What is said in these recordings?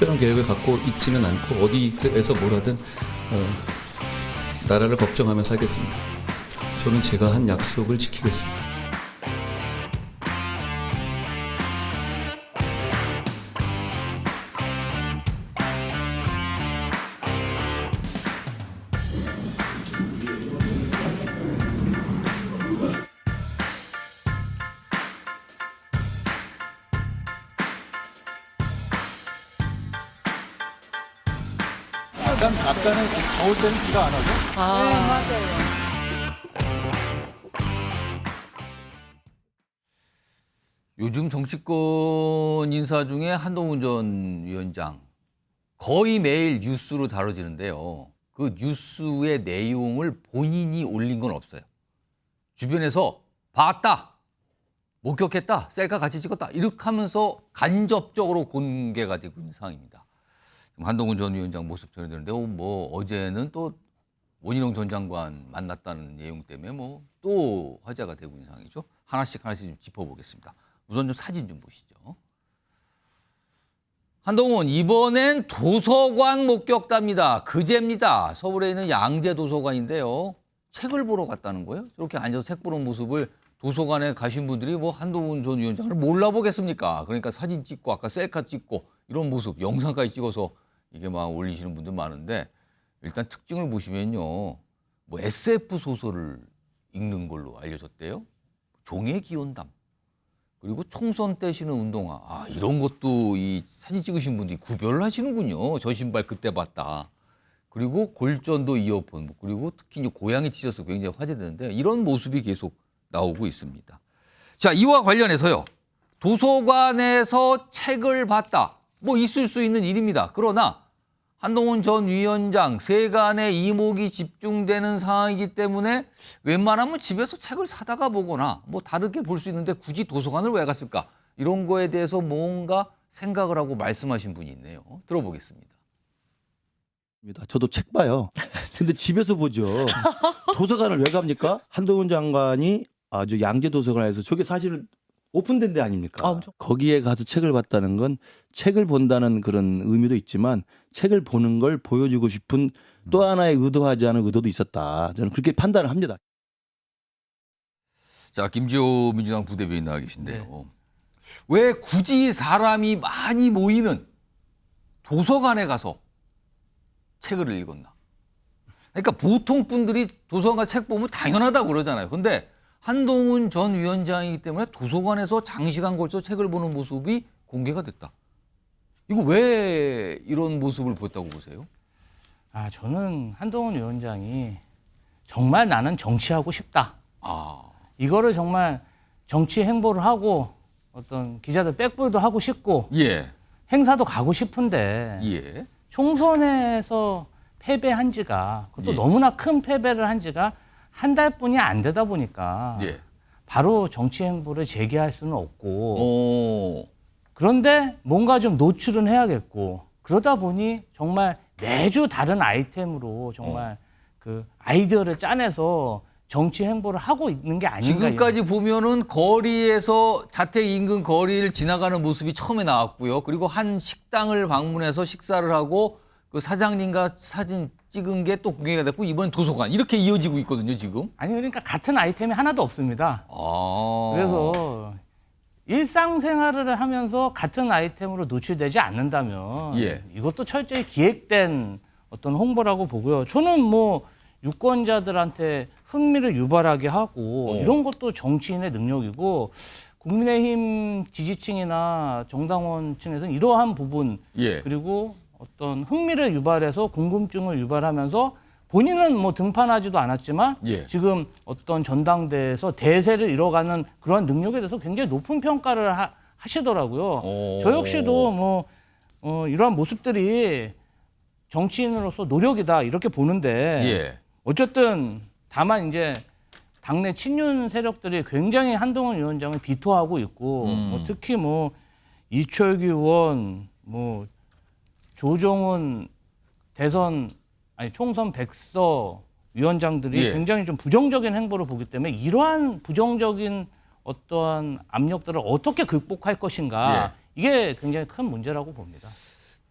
특별한 계획을 갖고 있지는 않고 어디에서 뭘 하든 나라를 걱정하며 살겠습니다. 저는 제가 한 약속을 지키겠습니다. 아까는 더울 때는 비가 안 와서. 네, 맞아요. 요즘 정치권 인사 중에 한동훈 전 위원장 거의 매일 뉴스로 다뤄지는데요. 그 뉴스의 내용을 본인이 올린 건 없어요. 주변에서 봤다, 목격했다, 셀카 같이 찍었다 이렇게 하면서 간접적으로 공개가 되고 있는 상황입니다. 한동훈 전 위원장 모습 전해드렸는데 어제는 또 원희룡 전 장관 만났다는 내용 때문에 또 화제가 되고 있는 상황이죠. 하나씩 좀 짚어보겠습니다. 우선 좀 사진 좀 보시죠. 한동훈 이번엔 도서관 목격답니다. 그제입니다. 서울에 있는 양재 도서관인데요. 책을 보러 갔다는 거예요. 저렇게 앉아서 책 보는 모습을 도서관에 가신 분들이 한동훈 전 위원장을 몰라보겠습니까? 그러니까 사진 찍고 아까 셀카 찍고 이런 모습 영상까지 찍어서 이게 막 올리시는 분들 많은데 일단 특징을 보시면요. SF 소설을 읽는 걸로 알려졌대요. 종의 기원담. 그리고 총선 떼시는 운동화. 이런 것도 이 사진 찍으신 분들이 구별을 하시는군요. 저 신발 그때 봤다. 그리고 골전도 이어폰. 그리고 특히 이제 고양이 티셔츠 굉장히 화제되는데 이런 모습이 계속 나오고 있습니다. 자, 이와 관련해서요. 도서관에서 책을 봤다. 있을 수 있는 일입니다. 그러나 한동훈 전 위원장 세간의 이목이 집중되는 상황이기 때문에 웬만하면 집에서 책을 사다가 보거나 다르게 볼 수 있는데 굳이 도서관을 왜 갔을까? 이런 거에 대해서 뭔가 생각을 하고 말씀하신 분이 있네요. 들어보겠습니다. 저도 책 봐요. 근데 집에서 보죠. 도서관을 왜 갑니까? 한동훈 장관이 아주 양재 도서관에서 저게 사실은 오픈된 데 아닙니까? 거기에 가서 책을 봤다는 건 책을 본다는 그런 의미도 있지만 책을 보는 걸 보여주고 싶은 또 하나의 의도하지 않은 의도도 있었다. 저는 그렇게 판단을 합니다. 자, 김지호 민주당 부대변인 나와 계신데요. 왜 굳이 사람이 많이 모이는 도서관에 가서 책을 읽었나? 그러니까 보통 분들이 도서관 가서 책 보면 당연하다고 그러잖아요. 근데 한동훈 전 위원장이기 때문에 도서관에서 장시간 걸쳐 책을 보는 모습이 공개가 됐다. 이거 왜 이런 모습을 보였다고 보세요? 저는 한동훈 위원장이 정말 나는 정치하고 싶다. 이거를 정말 정치 행보를 하고 어떤 기자들 백볼도 하고 싶고 행사도 가고 싶은데 총선에서 패배한 지가 그것도 너무나 큰 패배를 한 지가 한 달뿐이 안 되다 보니까 바로 정치 행보를 재개할 수는 없고 그런데 뭔가 좀 노출은 해야겠고 그러다 보니 정말 매주 다른 아이템으로 정말 그 아이디어를 짜내서 정치 행보를 하고 있는 게 아닌가. 지금까지 보면은 거리에서 자택 인근 거리를 지나가는 모습이 처음에 나왔고요. 그리고 한 식당을 방문해서 식사를 하고 그 사장님과 사진 찍은 게 또 공개가 됐고 이번엔 도서관 이렇게 이어지고 있거든요 지금. 아니 그러니까 같은 아이템이 하나도 없습니다. 그래서 일상생활을 하면서 같은 아이템으로 노출되지 않는다면 이것도 철저히 기획된 어떤 홍보라고 보고요. 저는 유권자들한테 흥미를 유발하게 하고 이런 것도 정치인의 능력이고 국민의힘 지지층이나 정당원층에서는 이러한 부분 그리고 어떤 흥미를 유발해서 궁금증을 유발하면서 본인은 등판하지도 않았지만 지금 어떤 전당대에서 대세를 이뤄가는 그런 능력에 대해서 굉장히 높은 평가를 하시더라고요. 저 역시도 이러한 모습들이 정치인으로서 노력이다 이렇게 보는데 어쨌든 다만 이제 당내 친윤 세력들이 굉장히 한동훈 위원장을 비토하고 있고 특히 이철규 의원 조정훈 총선 백서 위원장들이 굉장히 좀 부정적인 행보를 보기 때문에 이러한 부정적인 어떠한 압력들을 어떻게 극복할 것인가 이게 굉장히 큰 문제라고 봅니다.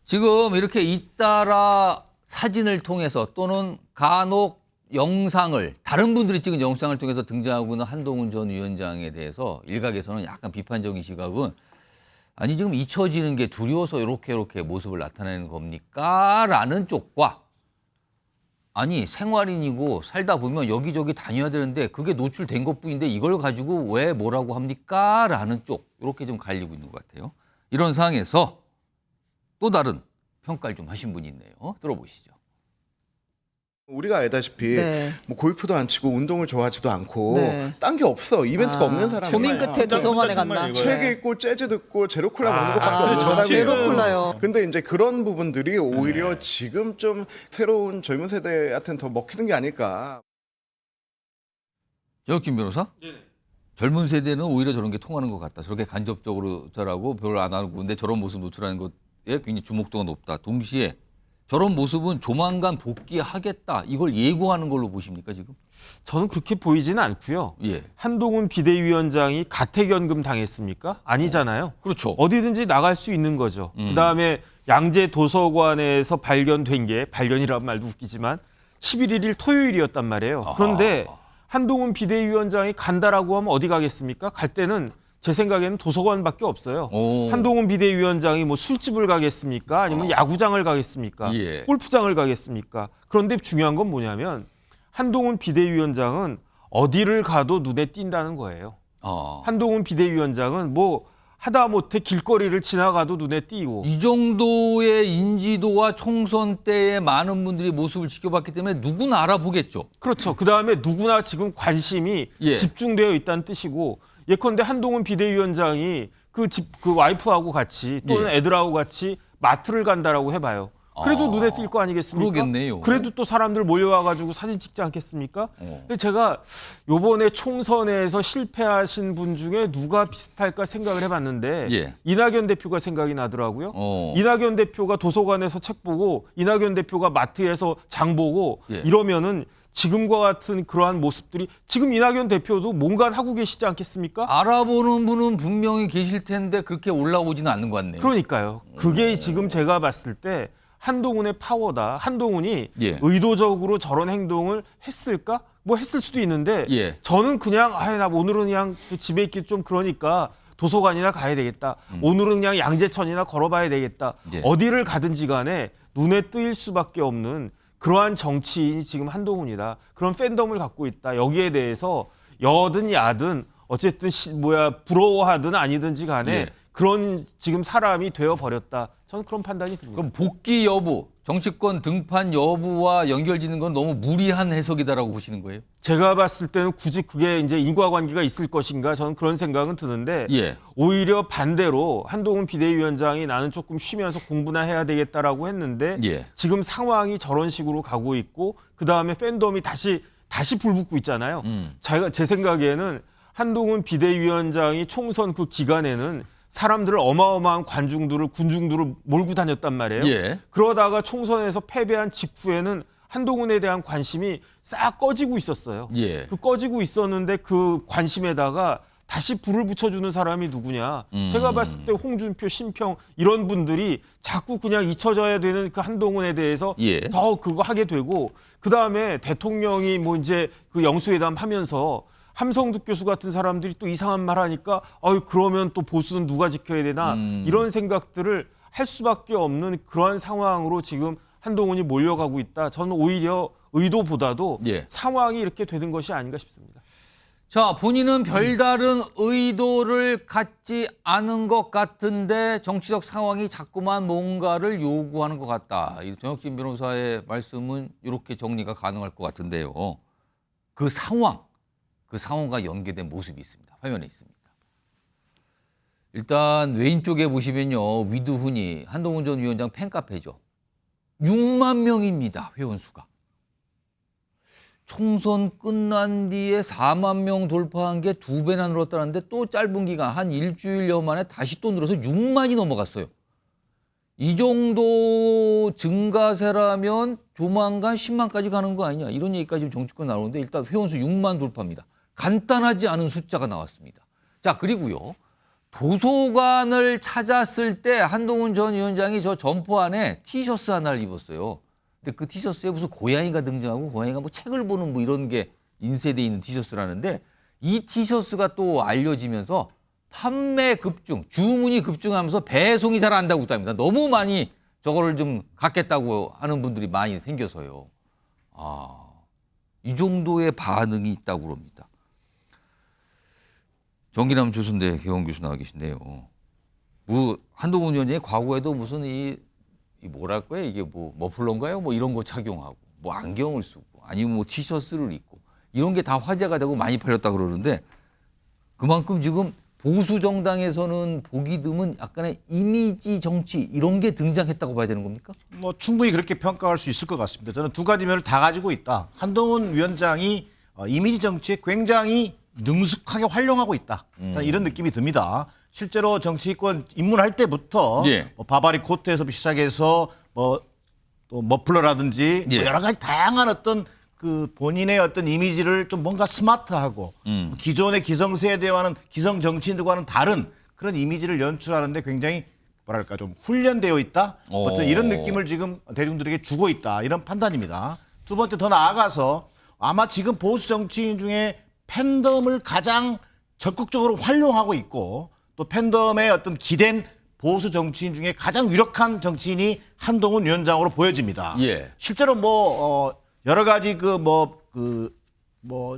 지금 이렇게 잇따라 사진을 통해서 또는 간혹 영상을 다른 분들이 찍은 영상을 통해서 등장하고 있는 한동훈 전 위원장에 대해서 일각에서는 약간 비판적인 시각은 아니 지금 잊혀지는 게 두려워서 이렇게 모습을 나타내는 겁니까? 라는 쪽과 아니 생활인이고 살다 보면 여기저기 다녀야 되는데 그게 노출된 것뿐인데 이걸 가지고 왜 뭐라고 합니까? 라는 쪽 이렇게 좀 갈리고 있는 것 같아요. 이런 상황에서 또 다른 평가를 좀 하신 분이 있네요. 들어보시죠. 우리가 알다시피 네. 뭐 골프도 안 치고 운동을 좋아하지도 않고 네. 딴 게 없어. 이벤트가 없는 사람. 고민 끝에 도서관에 갔나? 책 읽고 재즈 듣고 제로콜라 먹는 것밖에 없는 아, 사람이에요. 제로콜라요. 근데 이제 그런 부분들이 오히려 지금 좀 새로운 젊은 세대한테는 더 먹히는 게 아닐까. 김 변호사? 젊은 세대는 오히려 저런 게 통하는 것 같다. 저렇게 간접적으로 잘하고 별로 안 하고 근데 저런 모습 노출하는 것에 굉장히 주목도가 높다. 동시에 저런 모습은 조만간 복귀하겠다. 이걸 예고하는 걸로 보십니까 지금? 저는 그렇게 보이지는 않고요. 예. 한동훈 비대위원장이 가택연금 당했습니까? 아니잖아요. 그렇죠. 어디든지 나갈 수 있는 거죠. 그다음에 양재 도서관에서 발견된 게 발견이라는 말도 웃기지만 11일 토요일이었단 말이에요. 그런데 한동훈 비대위원장이 간다라고 하면 어디 가겠습니까? 갈 때는 제 생각에는 도서관밖에 없어요. 오. 한동훈 비대위원장이 뭐 술집을 가겠습니까? 아니면 야구장을 가겠습니까? 예. 골프장을 가겠습니까? 그런데 중요한 건 뭐냐면 한동훈 비대위원장은 어디를 가도 눈에 띈다는 거예요. 한동훈 비대위원장은 뭐 하다못해 길거리를 지나가도 눈에 띄고 이 정도의 인지도와 총선 때의 많은 분들이 모습을 지켜봤기 때문에 누구나 알아보겠죠. 그렇죠. 그다음에 누구나 지금 관심이 예. 집중되어 있다는 뜻이고 예컨대 한동훈 비대위원장이 그 와이프하고 같이 또는 예. 애들하고 같이 마트를 간다라고 해봐요. 그래도 눈에 띌 거 아니겠습니까? 그러겠네요. 그래도 또 사람들 몰려와가지고 사진 찍지 않겠습니까? 근데 제가 요번에 총선에서 실패하신 분 중에 누가 비슷할까 생각을 해봤는데 예. 이낙연 대표가 생각이 나더라고요. 어. 이낙연 대표가 도서관에서 책 보고 이낙연 대표가 마트에서 장 보고 예. 이러면은 지금과 같은 그러한 모습들이 지금 이낙연 대표도 뭔가 하고 계시지 않겠습니까? 알아보는 분은 분명히 계실 텐데 그렇게 올라오지는 않는 것 같네요. 그러니까요. 그게 지금 제가 봤을 때 한동훈의 파워다. 한동훈이 예. 의도적으로 저런 행동을 했을까? 뭐 했을 수도 있는데 예. 저는 그냥 나 오늘은 그냥 집에 있기 좀 그러니까 도서관이나 가야 되겠다. 오늘은 그냥 양재천이나 걸어봐야 되겠다. 예. 어디를 가든지 간에 눈에 띄일 수밖에 없는 그러한 정치인이 지금 한동훈이다. 그런 팬덤을 갖고 있다. 여기에 대해서 여든 야든 어쨌든 부러워하든 아니든지 간에 예. 그런 지금 사람이 되어버렸다. 저는 그런 판단이 듭니다. 그럼 복귀 여부, 정치권 등판 여부와 연결짓는 건 너무 무리한 해석이다라고 보시는 거예요? 제가 봤을 때는 굳이 그게 이제 인과관계가 있을 것인가 저는 그런 생각은 드는데 예. 오히려 반대로 한동훈 비대위원장이 나는 조금 쉬면서 공부나 해야 되겠다라고 했는데 예. 지금 상황이 저런 식으로 가고 있고 그다음에 팬덤이 다시 불붙고 있잖아요. 제 생각에는 한동훈 비대위원장이 총선 그 기간에는 사람들을 어마어마한 군중들을 몰고 다녔단 말이에요. 예. 그러다가 총선에서 패배한 직후에는 한동훈에 대한 관심이 싹 꺼지고 있었어요. 예. 그 꺼지고 있었는데 그 관심에다가 다시 불을 붙여주는 사람이 누구냐. 제가 봤을 때 홍준표, 심평 이런 분들이 자꾸 그냥 잊혀져야 되는 그 한동훈에 대해서 예. 더 그거 하게 되고 그다음에 대통령이 뭐 이제 그 영수회담 하면서 함성득 교수 같은 사람들이 또 이상한 말 하니까 그러면 또 보수는 누가 지켜야 되나 이런 생각들을 할 수밖에 없는 그러한 상황으로 지금 한동훈이 몰려가고 있다. 저는 오히려 의도보다도 예. 상황이 이렇게 되는 것이 아닌가 싶습니다. 자, 본인은 별다른 의도를 갖지 않은 것 같은데 정치적 상황이 자꾸만 뭔가를 요구하는 것 같다. 이 정혁진 변호사의 말씀은 이렇게 정리가 가능할 것 같은데요. 그 상황과 연계된 모습이 있습니다. 화면에 있습니다. 일단 왼쪽에 보시면요. 위두훈이 한동훈 전 위원장 팬카페죠. 6만 명입니다. 회원수가. 총선 끝난 뒤에 4만 명 돌파한 게 2배나 늘었다는데 또 짧은 기간 한 일주일여 만에 다시 또 늘어서 6만이 넘어갔어요. 이 정도 증가세라면 조만간 10만까지 가는 거 아니냐 이런 얘기까지 지금 정치권 나오는데 일단 회원수 6만 돌파입니다. 간단하지 않은 숫자가 나왔습니다. 자, 그리고요. 도서관을 찾았을 때 한동훈 전 위원장이 저 점퍼 안에 티셔츠 하나를 입었어요. 근데 그 티셔츠에 무슨 고양이가 등장하고 고양이가 뭐 책을 보는 뭐 이런 게 인쇄돼 있는 티셔츠라는데 이 티셔츠가 또 알려지면서 판매 급증, 주문이 급증하면서 배송이 잘 안 되고 있답니다. 너무 많이 저거를 좀 갖겠다고 하는 분들이 많이 생겨서요. 이 정도의 반응이 있다고 그럽니다. 정기남 조선대 개원 교수 나와 계신데요. 뭐 한동훈 위원장이 과거에도 무슨 이 뭐랄까요? 이게 뭐 머플러인가요? 뭐 이런 거 착용하고 뭐 안경을 쓰고 아니면 뭐 티셔츠를 입고 이런 게 다 화제가 되고 많이 팔렸다 그러는데 그만큼 지금 보수 정당에서는 보기 드문 약간의 이미지 정치 이런 게 등장했다고 봐야 되는 겁니까? 뭐 충분히 그렇게 평가할 수 있을 것 같습니다. 저는 두 가지 면을 다 가지고 있다. 한동훈 위원장이 이미지 정치에 굉장히 능숙하게 활용하고 있다. 저는 이런 느낌이 듭니다. 실제로 정치권 입문할 때부터 예. 뭐 바바리 코트에서 시작해서 뭐 또 머플러라든지 예. 뭐 여러 가지 다양한 어떤 그 본인의 어떤 이미지를 좀 뭔가 스마트하고 기존의 기성세대와는 기성 정치인들과는 다른 그런 이미지를 연출하는데 굉장히 뭐랄까 좀 훈련되어 있다. 어떤 이런 느낌을 지금 대중들에게 주고 있다. 이런 판단입니다. 두 번째 더 나아가서 아마 지금 보수 정치인 중에 팬덤을 가장 적극적으로 활용하고 있고 또 팬덤의 어떤 기댄 보수 정치인 중에 가장 유력한 정치인이 한동훈 위원장으로 보여집니다. 예. 실제로 여러 가지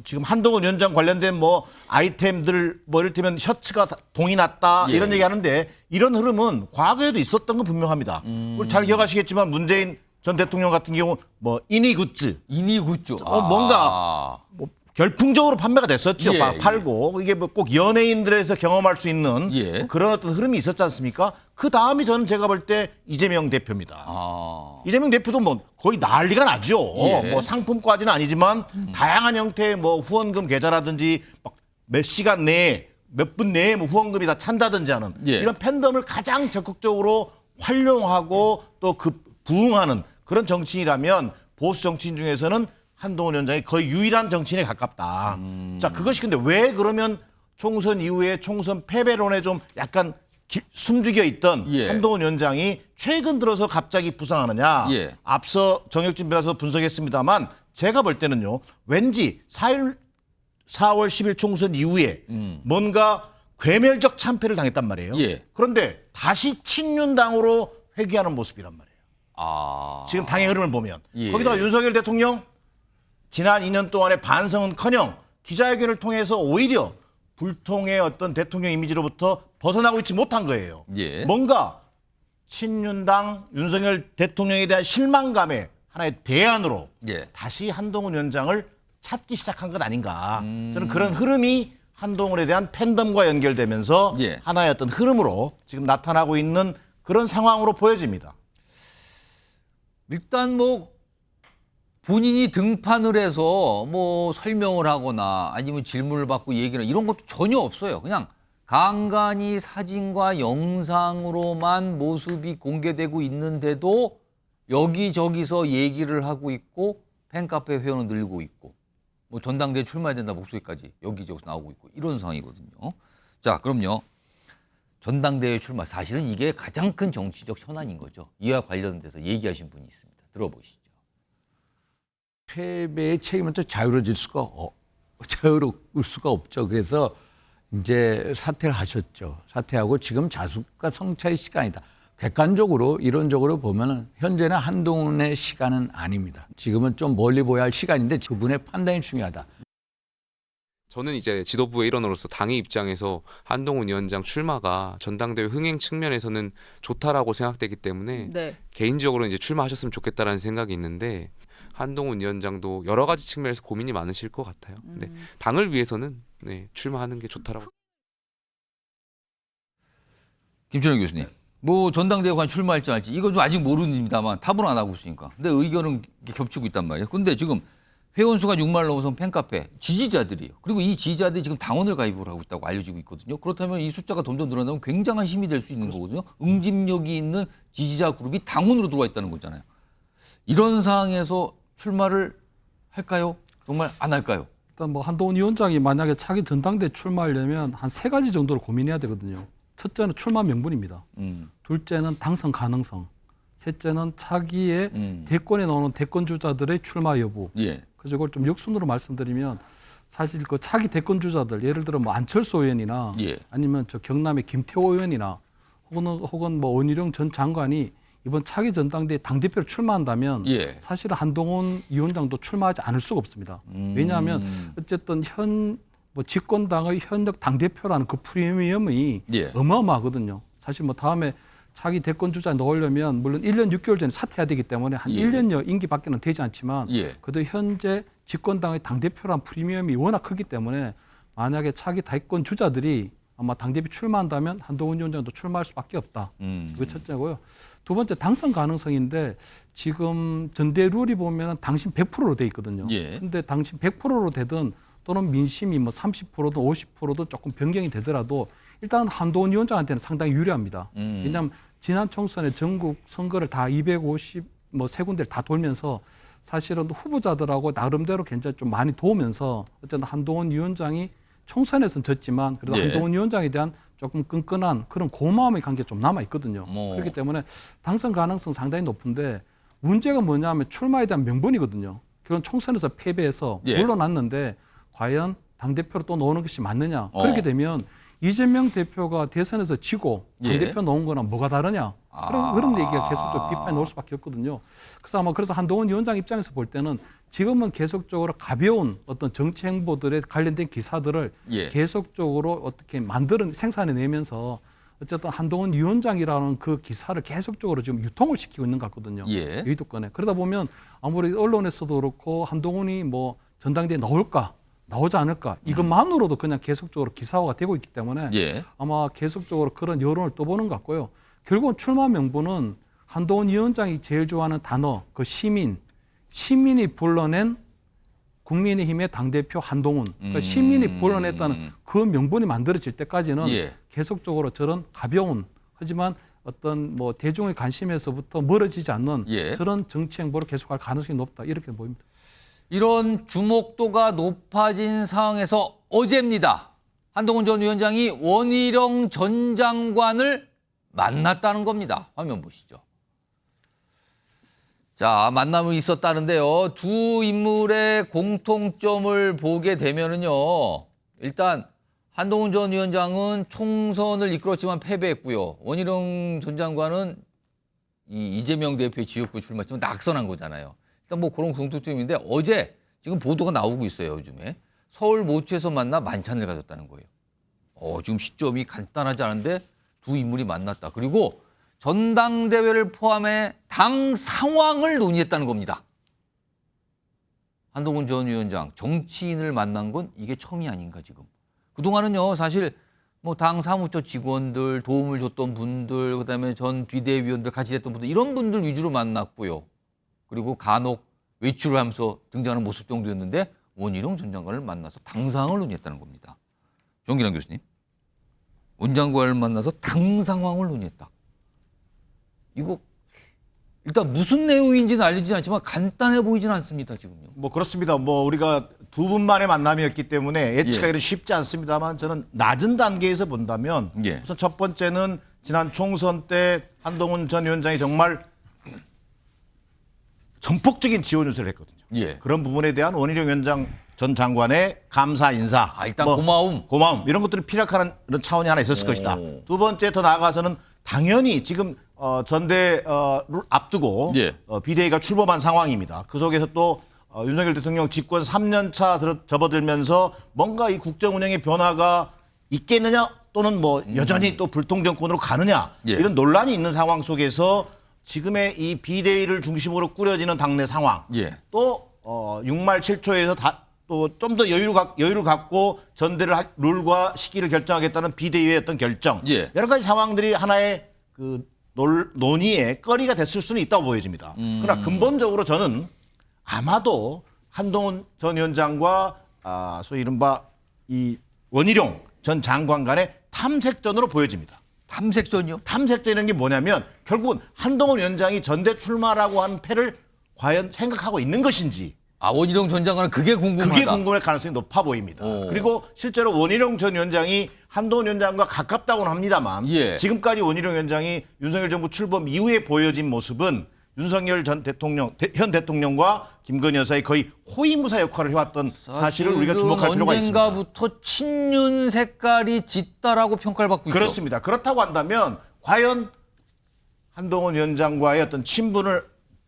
지금 한동훈 위원장 관련된 아이템들 이를테면 셔츠가 동이 났다 예. 이런 얘기 하는데 이런 흐름은 과거에도 있었던 건 분명합니다. 그걸 잘 기억하시겠지만 문재인 전 대통령 같은 경우 이니 굿즈 이니 굿즈. 뭔가 결풍적으로 판매가 됐었죠. 예, 팔고 이게 꼭 연예인들에서 경험할 수 있는 예. 그런 어떤 흐름이 있었지 않습니까? 그 다음이 저는 제가 볼 때 이재명 대표입니다. 이재명 대표도 거의 난리가 나죠. 예. 상품까지는 아니지만 다양한 형태의 후원금 계좌라든지 몇 시간 내에 몇 분 내에 후원금이 다 찬다든지 하는 예. 이런 팬덤을 가장 적극적으로 활용하고 또 부응하는 그런 정치인이라면 보수 정치인 중에서는 한동훈 위원장이 거의 유일한 정치인에 가깝다. 자, 그것이 근데 왜 그러면 총선 이후에 총선 패배론에 좀 약간 숨죽여 있던 예. 한동훈 위원장이 최근 들어서 갑자기 부상하느냐. 예. 앞서 정혁진 변호사도 분석했습니다만 제가 볼 때는요. 왠지 4월 10일 총선 이후에 뭔가 괴멸적 참패를 당했단 말이에요. 예. 그런데 다시 친윤당으로 회귀하는 모습이란 말이에요. 지금 당의 흐름을 보면. 예. 거기다가 윤석열 대통령 지난 2년 동안의 반성은커녕 기자회견을 통해서 오히려 불통의 어떤 대통령 이미지로부터 벗어나고 있지 못한 거예요. 예. 뭔가 친윤당 윤석열 대통령에 대한 실망감의 하나의 대안으로 예. 다시 한동훈 위원장을 찾기 시작한 것 아닌가. 저는 그런 흐름이 한동훈에 대한 팬덤과 연결되면서 예. 하나의 어떤 흐름으로 지금 나타나고 있는 그런 상황으로 보여집니다. 일단 본인이 등판을 해서 설명을 하거나 아니면 질문을 받고 얘기를 이런 것도 전혀 없어요. 그냥 간간히 사진과 영상으로만 모습이 공개되고 있는데도 여기저기서 얘기를 하고 있고 팬카페 회원은 늘고 있고 전당대회 출마해야 된다 목소리까지 여기저기서 나오고 있고 이런 상황이거든요. 자, 그럼요. 전당대회 출마 사실은 이게 가장 큰 정치적 현안인 거죠. 이와 관련돼서 얘기하신 분이 있습니다. 들어보시죠. 패배의 책임은 또 자유로울 수가 없죠. 그래서 이제 사퇴를 하셨죠. 사퇴하고 지금 자숙과 성찰의 시간이다. 객관적으로 이론적으로 보면은 현재는 한동훈의 시간은 아닙니다. 지금은 좀 멀리 보여야 할 시간인데 그분의 판단이 중요하다. 저는 이제 지도부의 일원으로서 당의 입장에서 한동훈 위원장 출마가 전당대회 흥행 측면에서는 좋다라고 생각되기 때문에 네. 개인적으로 이제 출마하셨으면 좋겠다라는 생각이 있는데 한동훈 위원장도 여러 가지 측면에서 고민이 많으실 것 같아요. 근데 당을 위해서는 출마하는 게 좋다라고. 김철현 교수님, 전당대회 관 출마할지 할지 이거 좀 아직 모르는입니다만 답은 안 하고 있으니까. 근데 의견은 겹치고 있단 말이에요. 근데 지금 회원수가 6만을 넘어선 팬카페 지지자들이에요. 그리고 이 지지자들이 지금 당원을 가입을 하고 있다고 알려지고 있거든요. 그렇다면 이 숫자가 점점 늘어나면 굉장한 힘이 될 수 있는 거거든요. 응집력이 있는 지지자 그룹이 당원으로 들어와 있다는 거잖아요. 이런 상황에서 출마를 할까요? 정말 안 할까요? 일단 한동훈 위원장이 만약에 차기 전당대 출마하려면 한 3가지 정도를 고민해야 되거든요. 첫째는 출마 명분입니다. 둘째는 당선 가능성. 셋째는 차기의 대권에 나오는 대권 주자들의 출마 여부. 예. 그래서 이걸 좀 역순으로 말씀드리면 사실 그 차기 대권 주자들 예를 들어 뭐 안철수 의원이나 예. 아니면 저 경남의 김태호 의원이나 혹은 뭐 원희룡 전 장관이 이번 차기 전당대회 당대표로 출마한다면 예. 사실은 한동훈 위원장도 출마하지 않을 수가 없습니다. 왜냐하면 어쨌든 뭐 집권당의 현역 당대표라는 그 프리미엄이 예. 어마어마하거든요. 사실 뭐 다음에 차기 대권 주자에 넣으려면 물론 1년 6개월 전에 사퇴해야 되기 때문에 한 예. 1년여 임기밖에는 되지 않지만 예. 그래도 현재 집권당의 당대표란 프리미엄이 워낙 크기 때문에 만약에 차기 대권 주자들이 아마 당대표 출마한다면 한동훈 위원장도 출마할 수밖에 없다. 이거 첫째고요. 두 번째 당선 가능성인데 지금 전대룰이 보면 당신 100%로 돼 있거든요. 예. 근데 당신 100%로 되든 또는 민심이 뭐 30%든 50%든 조금 변경이 되더라도 일단 한동훈 위원장한테는 상당히 유리합니다. 왜냐하면 지난 총선에 전국 선거를 다 250 뭐 세 군데를 다 돌면서 사실은 후보자들하고 나름대로 굉장히 좀 많이 도우면서 어쨌든 한동훈 위원장이 총선에서는 졌지만 그래도 예. 한동훈 위원장에 대한 조금 끈끈한 그런 고마움의 관계가 좀 남아 있거든요. 그렇기 때문에 당선 가능성 상당히 높은데 문제가 뭐냐면 출마에 대한 명분이거든요. 그런 총선에서 패배해서 예. 물러났는데 과연 당대표로 또 나오는 것이 맞느냐. 그렇게 되면 이재명 대표가 대선에서 지고 당대표 나온 거랑 뭐가 다르냐. 그런 얘기가 계속적으로 비판이 나올 수밖에 없거든요. 그래서 아마 그래서 한동훈 위원장 입장에서 볼 때는 지금은 계속적으로 가벼운 어떤 정치 행보들에 관련된 기사들을 예. 계속적으로 어떻게 생산해내면서 어쨌든 한동훈 위원장이라는 그 기사를 계속적으로 지금 유통을 시키고 있는 것 같거든요. 예. 여의도권에. 그러다 보면 아무리 언론에서도 그렇고 한동훈이 뭐 전당대회에 나올까 나오지 않을까 이것만으로도 그냥 계속적으로 기사화가 되고 있기 때문에 예. 아마 계속적으로 그런 여론을 떠보는 것 같고요. 결국은 출마 명분은 한동훈 위원장이 제일 좋아하는 단어 그 시민이 불러낸 국민의힘의 당대표 한동훈. 그러니까 시민이 불러냈다는 그 명분이 만들어질 때까지는 예. 계속적으로 저런 가벼운 하지만 어떤 뭐 대중의 관심에서부터 멀어지지 않는 예. 저런 정치 행보를 계속할 가능성이 높다 이렇게 보입니다. 이런 주목도가 높아진 상황에서 어제입니다. 한동훈 전 위원장이 원희룡 전 장관을 만났다는 겁니다. 화면 보시죠. 자, 만남이 있었다는데요. 두 인물의 공통점을 보게 되면은요. 일단 한동훈 전 위원장은 총선을 이끌었지만 패배했고요. 원희룡 전 장관은 이재명 대표의 지역구 출마했지만 낙선한 거잖아요. 일단 뭐 그런 공통점인데 어제 지금 보도가 나오고 있어요. 요즘에 서울 모처에서 만나 만찬을 가졌다는 거예요. 지금 시점이 간단하지 않은데 두 인물이 만났다. 그리고 전당대회를 포함해 당 상황을 논의했다는 겁니다. 한동훈 전 위원장 정치인을 만난 건 이게 처음이 아닌가 지금. 그동안은요 사실 뭐 당 사무처 직원들 도움을 줬던 분들 그다음에 전 비대위원들 같이 했던 분들 이런 분들 위주로 만났고요. 그리고 간혹 외출을 하면서 등장하는 모습 정도였는데 원희룡 전 장관을 만나서 당 상황을 논의했다는 겁니다. 정기란 교수님. 원 장관을 만나서 당 상황을 논의했다. 이거 일단 무슨 내용인지는 알려지지 않지만 간단해 보이지는 않습니다. 지금요. 뭐 그렇습니다. 뭐 우리가 두 분만의 만남이었기 때문에 예측하기는 쉽지 않습니다만 저는 낮은 단계에서 본다면 예. 우선 첫 번째는 지난 총선 때 한동훈 전 위원장이 정말 전폭적인 지원 유세를 했거든요. 예. 그런 부분에 대한 원희룡 위원장 전 장관의 감사 인사, 일단 고마움 이런 것들을 피력하는 그런 차원이 하나 있었을 것이다. 두 번째 더 나아가서는 당연히 지금 전대를 앞두고 예. 비대위가 출범한 상황입니다. 그 속에서 또 윤석열 대통령 집권 3년 차 접어들면서 뭔가 이 국정 운영의 변화가 있겠느냐 또는 뭐 여전히 또 불통 정권으로 가느냐 예. 이런 논란이 있는 상황 속에서 지금의 이 비대위를 중심으로 꾸려지는 당내 상황 예. 또 6말 7초에서 또 좀 더 여유를 갖고 전대를 룰과 시기를 결정하겠다는 비대위의 어떤 결정 예. 여러 가지 상황들이 하나의 그 논의의 거리가 됐을 수는 있다고 보여집니다. 그러나 근본적으로 저는 아마도 한동훈 전 위원장과 소위 이른바 이 원희룡 전 장관 간의 탐색전으로 보여집니다. 탐색전이요? 탐색전이라는 게 뭐냐면 결국은 한동훈 위원장이 전대 출마라고 하는 패를 과연 생각하고 있는 것인지 아, 원희룡 전 장관은 그게 궁금하다. 그게 궁금할 가능성이 높아 보입니다. 그리고 실제로 원희룡 전 위원장이 한동훈 위원장과 가깝다고는 합니다만 예. 지금까지 원희룡 위원장이 윤석열 정부 출범 이후에 보여진 모습은 윤석열 전 대통령, 현 대통령과 김건희 여사의 거의 호위무사 역할을 해왔던 사실을 우리가 주목할 필요가 있습니다. 언젠가부터 친윤 색깔이 짙다라고 평가를 받고 있죠. 그렇습니다. 그렇다고 한다면 과연 한동훈 위원장과의 어떤 친분을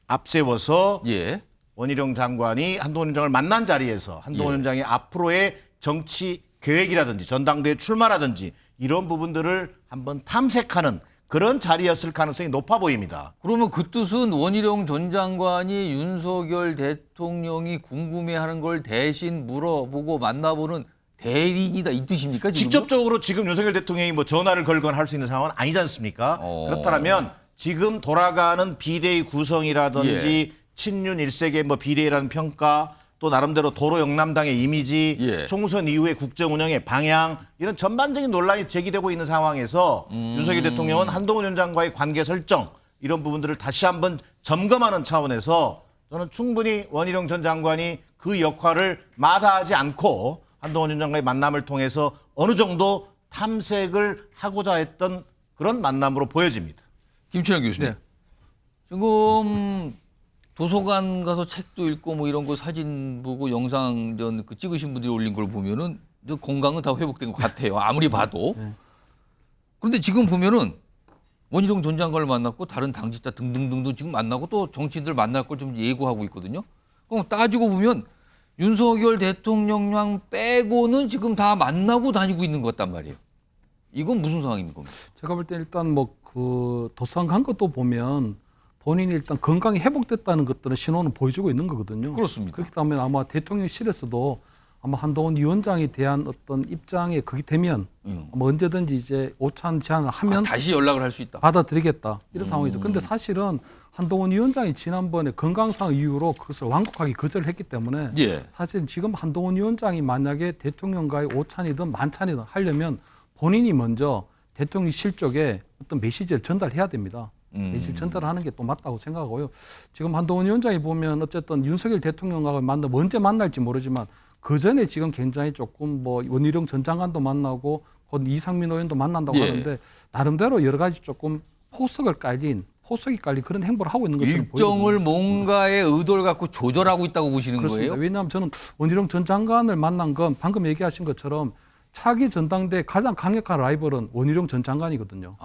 앞세워서 예. 원희룡 장관이 한동훈 위원장을 만난 자리에서 한동훈 예. 위원장의 앞으로의 정치 계획이라든지 전당대회 출마라든지 이런 부분들을 한번 탐색하는 그런 자리였을 가능성이 높아 보입니다. 그러면 그 뜻은 원희룡 전 장관이 윤석열 대통령이 궁금해하는 걸 대신 물어보고 만나보는 대리인이다 이 뜻입니까? 지금도? 직접적으로 지금 윤석열 대통령이 뭐 전화를 걸거나 할 수 있는 상황은 아니지 않습니까? 그렇다면 지금 돌아가는 비대위 구성이라든지 친윤 일색의 뭐 비대위라는 평가 또 나름대로 도로 영남당의 이미지, 총선 이후의 국정 운영의 방향 이런 전반적인 논란이 제기되고 있는 상황에서 윤석열 대통령은 한동훈 위원장과의 관계 설정 이런 부분들을 다시 한번 점검하는 차원에서 저는 충분히 원희룡 전 장관이 그 역할을 마다하지 않고 한동훈 위원장과의 만남을 통해서 어느 정도 탐색을 하고자 했던 그런 만남으로 보여집니다. 김춘영 교수님. 네. 지금 도서관 가서 책도 읽고 뭐 이런 거 사진 보고 영상 그 찍으신 분들이 올린 걸 보면은 건강은 다 회복된 것 같아요. 아무리 봐도. 그런데 지금 보면은 원희룡 전 장관을 만났고 다른 당직자 등등등도 지금 만나고 또 정치인들 만날 걸 좀 예고하고 있거든요. 그럼 따지고 보면 윤석열 대통령랑 빼고는 지금 다 만나고 다니고 있는 것 같단 말이에요. 이건 무슨 상황인 겁니까? 제가 볼 때 일단 뭐 그 도서관 간 것도 보면 본인이 일단 건강이 회복됐다는 것들은 신호는 보여주고 있는 거거든요. 그렇습니다. 그렇기 때문에 아마 대통령실에서도 아마 한동훈 위원장에 대한 어떤 입장에 그게 되면 아마 언제든지 이제 오찬 제안을 하면 다시 연락을 할 수 있다. 받아들이겠다 이런 상황이죠. 그런데 사실은 한동훈 위원장이 지난번에 건강상 이유로 그것을 완곡하게 거절을 했기 때문에 사실 지금 한동훈 위원장이 만약에 대통령과의 오찬이든 만찬이든 하려면 본인이 먼저 대통령실 쪽에 어떤 메시지를 전달해야 됩니다. 메시지 전달을 하는 게 또 맞다고 생각하고요. 지금 한동훈 위원장이 보면 어쨌든 윤석열 대통령과 언제 만날지 모르지만 그 전에 지금 굉장히 조금 뭐 원희룡 전 장관도 만나고 곧 이상민 의원도 만난다고 하는데 나름대로 여러 가지 조금 포석이 깔린 그런 행보를 하고 있는 것처럼 일정을 보이거든요. 뭔가의 의도를 갖고 조절하고 있다고 보시는 그렇습니다. 거예요? 왜냐하면 저는 원희룡 전 장관을 만난 건 방금 얘기하신 것처럼 차기 전당대 가장 강력한 라이벌은 원희룡 전 장관이거든요.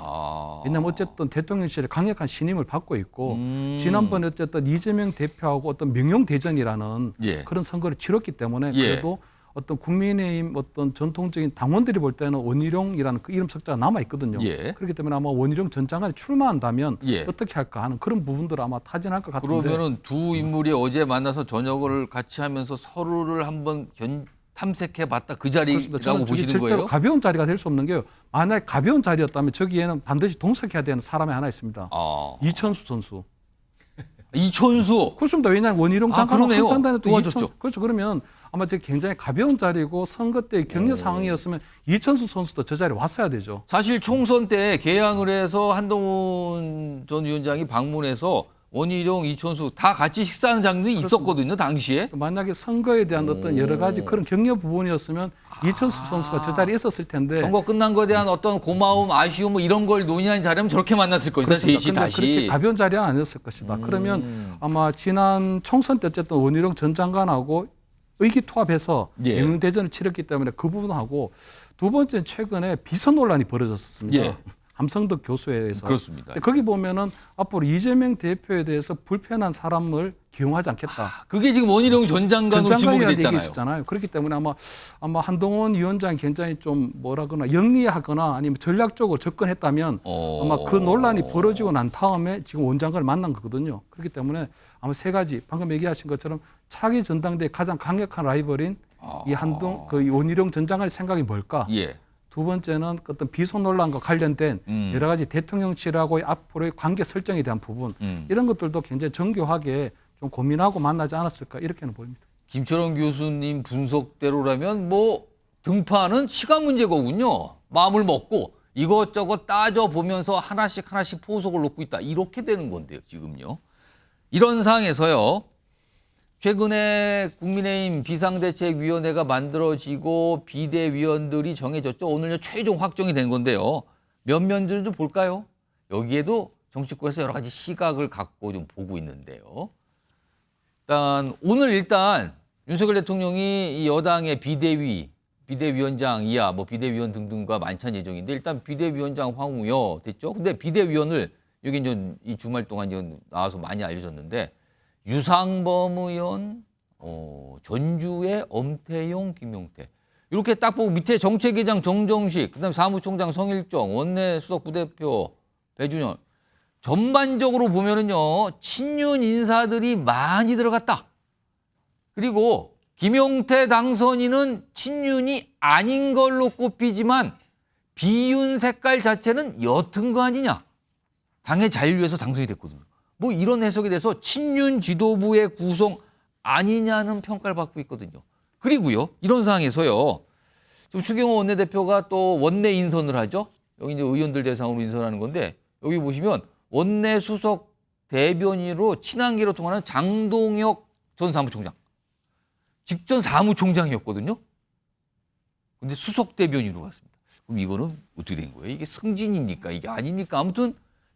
왜냐하면 어쨌든 대통령실에 강력한 신임을 받고 있고 지난번에 어쨌든 이재명 대표하고 어떤 명용대전이라는 그런 선거를 치렀기 때문에 그래도 어떤 국민의힘 어떤 전통적인 당원들이 볼 때는 원희룡이라는 그 이름 석자가 남아 있거든요. 그렇기 때문에 아마 원희룡 전 장관이 출마한다면 어떻게 할까 하는 그런 부분들을 아마 타진할 것 같은데. 그러면은 두 인물이 어제 만나서 저녁을 같이 하면서 서로를 한번 탐색해봤다 그 자리라고 보시는 절대로 거예요? 가벼운 자리가 될 수 없는 게요. 만약에 가벼운 자리였다면 저기에는 반드시 동석해야 되는 사람이 하나 있습니다. 이천수 선수. 이천수. 그렇습니다. 왜냐하면 원희룡 장관은 그러네요. 한산단에 또 도와줬죠. 그렇죠. 그러면 아마 저 굉장히 가벼운 자리고 선거 때 격려 상황이었으면 이천수 선수도 저 자리에 왔어야 되죠. 사실 총선 때 개항을 해서 한동훈 전 위원장이 방문해서 원희룡, 이천수 다 같이 식사하는 장면이 있었거든요, 당시에. 만약에 선거에 대한 어떤 여러 가지 그런 격려 부분이었으면 이천수 선수가 저 자리에 있었을 텐데. 선거 끝난 거에 대한 어떤 고마움, 아쉬움 뭐 이런 걸 논의하는 자리면 저렇게 만났을 것이다, 셋이 다시. 그렇게 가벼운 자리는 아니었을 것이다. 그러면 아마 지난 총선 때 어쨌든 원희룡 전 장관하고 의기투합해서 명령대전을 치렀기 때문에 그 부분하고 두 번째는 최근에 비선 논란이 벌어졌습니다. 함성덕 교수에 의해서. 그렇습니다. 거기 보면은 앞으로 이재명 대표에 대해서 불편한 사람을 기용하지 않겠다. 그게 지금 원희룡 전 장관으로 지목이 됐잖아요. 그렇기 때문에 아마 한동훈 위원장이 굉장히 좀 뭐라거나 영리하거나 아니면 전략적으로 접근했다면 아마 그 논란이 벌어지고 난 다음에 지금 원장관을 만난 거거든요. 그렇기 때문에 아마 세 가지 방금 얘기하신 것처럼 차기 전당대회 가장 강력한 라이벌인 이 원희룡 전 장관의 생각이 뭘까? 두 번째는 어떤 비선 논란과 관련된 여러 가지 대통령실하고의 앞으로의 관계 설정에 대한 부분 이런 것들도 굉장히 정교하게 좀 고민하고 만나지 않았을까 이렇게는 보입니다. 김철원 교수님 분석대로라면 뭐 등판은 시간 문제거군요. 마음을 먹고 이것저것 따져보면서 하나씩 포석을 놓고 있다. 이렇게 되는 건데요, 지금요. 이런 상황에서요. 최근에 국민의힘 비상대책위원회가 만들어지고 비대위원들이 정해졌죠. 오늘 최종 확정이 된 건데요. 몇 면들을 좀 볼까요? 여기에도 정치권에서 여러 가지 시각을 갖고 좀 보고 있는데요. 일단 윤석열 대통령이 이 여당의 비대위원장 이하, 비대위원 등등과 만찬 예정인데 일단 비대위원장 황우여 됐죠. 근데 비대위원을 여기 이제 이 주말 동안 이제 나와서 많이 알려졌는데 유상범 의원, 전주의 엄태용, 김용태 이렇게 딱 보고 밑에 정책위장 정정식, 그다음에 사무총장 성일정, 원내 수석 부대표 배준현 전반적으로 보면은요 친윤 인사들이 많이 들어갔다. 그리고 김용태 당선인은 친윤이 아닌 걸로 꼽히지만 비윤 색깔 자체는 옅은 거 아니냐. 당의 자유를 위해서 당선이 됐거든요. 이런 해석에 대해서 친윤 지도부의 구성 아니냐는 평가를 받고 있거든요. 그리고요 이런 상황에서요 좀 추경호 원내대표가 또 원내 인선을 하죠. 여기 이제 의원들 대상으로 인선하는 건데 여기 보시면 원내 수석 대변인으로 친한계로 통하는 장동혁 전 사무총장. 직전 사무총장이었거든요. 근데 수석 대변인으로 갔습니다. 그럼 이거는 어떻게 된 거예요? 이게 승진입니까? 이게 아닙니까? 아무튼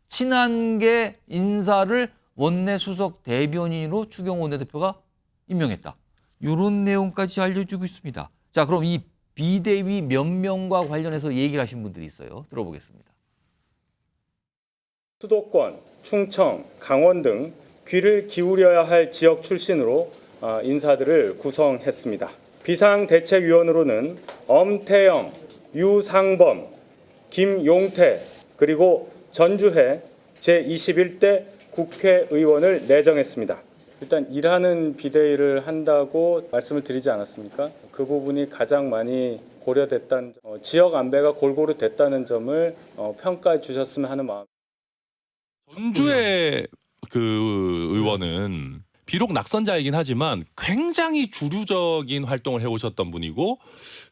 친한계 인사를 원내 수석 대변인으로 추경호 원내대표가 임명했다. 이런 내용까지 알려주고 있습니다. 자, 그럼 이 비대위 몇 명과 관련해서 얘기를 하신 분들이 있어요. 들어보겠습니다. 수도권, 충청, 강원 등 귀를 기울여야 할 지역 출신으로 인사들을 구성했습니다. 비상대책위원으로는 엄태영, 유상범, 김용태 그리고 전주회 제21대 국회의원을 내정했습니다. 일단 일하는 비대위를 한다고 말씀을 드리지 않았습니까? 그 부분이 가장 많이 고려됐다는 지역 안배가 골고루 됐다는 점을 평가해 주셨으면 하는 마음. 전주의 그 의원은 비록 낙선자이긴 하지만 굉장히 주류적인 활동을 해오셨던 분이고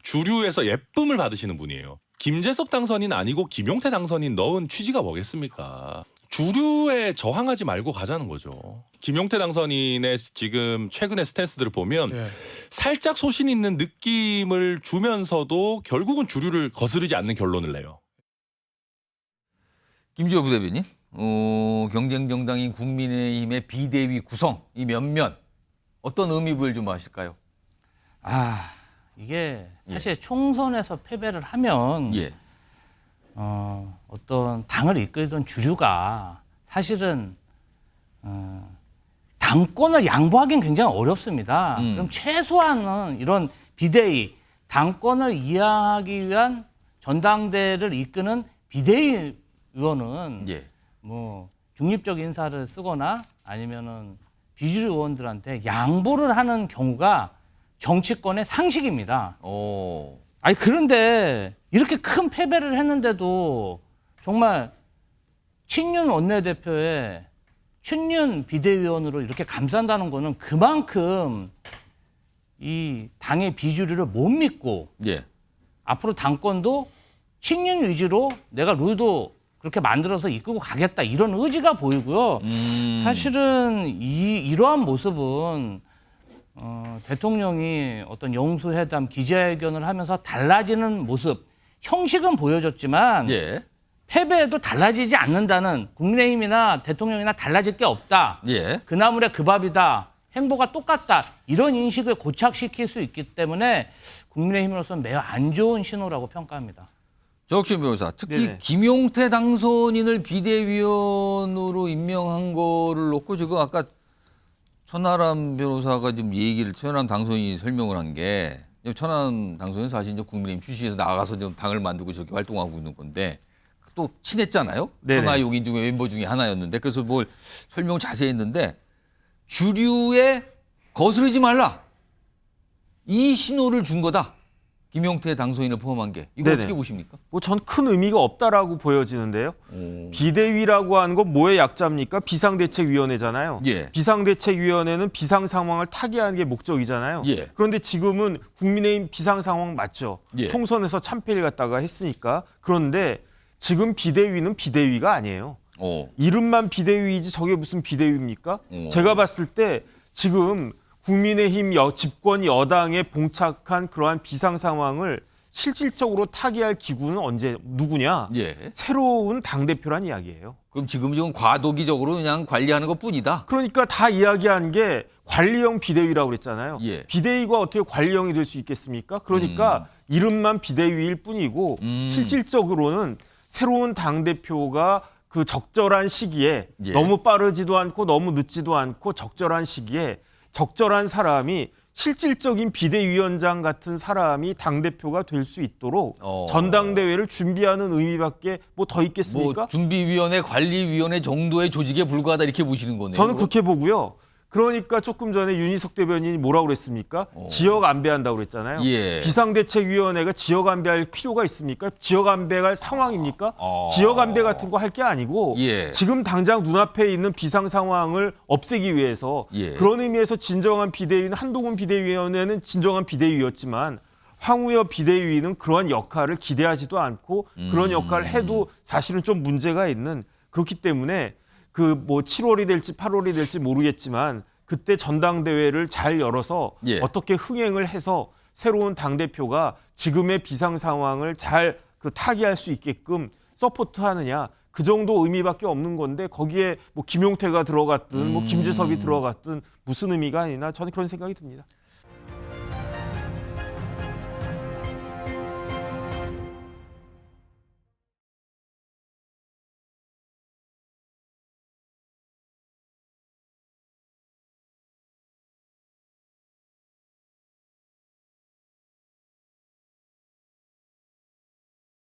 주류에서 예쁨을 받으시는 분이에요. 김재섭 당선인 아니고 김용태 당선인 넣은 취지가 뭐겠습니까? 주류에 저항하지 말고 가자는 거죠. 김용태 당선인의 지금 최근의 스탠스들을 보면 살짝 소신 있는 느낌을 주면서도 결국은 주류를 거스르지 않는 결론을 내요. 김주호 부대변인, 경쟁 정당인 국민의힘의 비대위 구성 이 몇몇 어떤 의미 부여를 좀 하실까요? 이게 사실 총선에서 패배를 하면 어떤 당을 이끌던 주류가 사실은 당권을 양보하기는 굉장히 어렵습니다. 그럼 최소한은 이런 비대위, 당권을 이양하기 위한 전당대를 이끄는 비대위 의원은 중립적 인사를 쓰거나 아니면은 비주류 의원들한테 양보를 하는 경우가 정치권의 상식입니다. 그런데 이렇게 큰 패배를 했는데도 정말 친윤 원내대표의 친윤 비대위원으로 이렇게 감싼다는 거는 그만큼 이 당의 비주류를 못 믿고 앞으로 당권도 친윤 위주로 내가 룰도 그렇게 만들어서 이끌고 가겠다 이런 의지가 보이고요. 사실은 이러한 모습은 대통령이 어떤 영수회담 기자회견을 하면서 달라지는 모습, 형식은 보여줬지만 패배에도 달라지지 않는다는, 국민의힘이나 대통령이나 달라질 게 없다. 그 나물에 그 밥이다. 행보가 똑같다. 이런 인식을 고착시킬 수 있기 때문에 국민의힘으로서는 매우 안 좋은 신호라고 평가합니다. 조혁신 변호사, 특히 김용태 당선인을 비대위원으로 임명한 거를 놓고 지금 아까 천하람 변호사가 좀 천하람 당선인이 설명을 한 게, 천하람 당선인은 사실 이제 국민의힘 출신에서 나가서 좀 당을 만들고 저렇게 활동하고 있는 건데 또 친했잖아요. 천하용인 중에 멤버 중에 하나였는데 그래서 뭘 설명 자세히 했는데 주류에 거스르지 말라. 이 신호를 준 거다. 김용태 당선인을 포함한 게. 이거 어떻게 보십니까? 전 큰 의미가 없다라고 보여지는데요. 비대위라고 하는 건 뭐의 약자입니까? 비상대책위원회잖아요. 비상대책위원회는 비상 상황을 타개하는 게 목적이잖아요. 그런데 지금은 국민의힘 비상 상황 맞죠? 총선에서 참패를 갖다가 했으니까. 그런데 지금 비대위는 비대위가 아니에요. 이름만 비대위이지 저게 무슨 비대위입니까? 제가 봤을 때 지금 국민의힘 집권 여당에 봉착한 그러한 비상 상황을 실질적으로 타개할 기구는 언제 누구냐? 예. 새로운 당대표란 이야기예요. 그럼 지금 과도기적으로 그냥 관리하는 것뿐이다. 그러니까 다 이야기한 게 관리형 비대위라고 그랬잖아요. 예. 비대위가 어떻게 관리형이 될 수 있겠습니까? 그러니까 이름만 비대위일 뿐이고 실질적으로는 새로운 당대표가 그 적절한 시기에 예. 너무 빠르지도 않고 너무 늦지도 않고 적절한 시기에 적절한 사람이 실질적인 비대위원장 같은 사람이 당대표가 될 수 있도록 전당대회를 준비하는 의미밖에 뭐 더 있겠습니까? 뭐 준비위원회, 관리위원회 정도의 조직에 불과하다 이렇게 보시는 거네요. 저는 그렇게 보고요. 그러니까 조금 전에 윤희석 대변인이 뭐라고 그랬습니까? 지역 안배한다고 그랬잖아요. 예. 비상대책위원회가 지역 안배할 필요가 있습니까? 지역 안배할 상황입니까? 지역 안배 같은 거 할 게 아니고 예. 지금 당장 눈앞에 있는 비상 상황을 없애기 위해서 예. 그런 의미에서 진정한 비대위는 한동훈 비대위원회는 진정한 비대위였지만 황우여 비대위는 그러한 역할을 기대하지도 않고 그런 역할을 해도 사실은 좀 문제가 있는 그렇기 때문에 그 뭐 7월이 될지 8월이 될지 모르겠지만 그때 전당대회를 잘 열어서 예. 어떻게 흥행을 해서 새로운 당대표가 지금의 비상 상황을 잘 그 타개할 수 있게끔 서포트하느냐 그 정도 의미밖에 없는 건데 거기에 뭐 김용태가 들어갔든 뭐 김재섭이 들어갔든 무슨 의미가 있나 저는 그런 생각이 듭니다.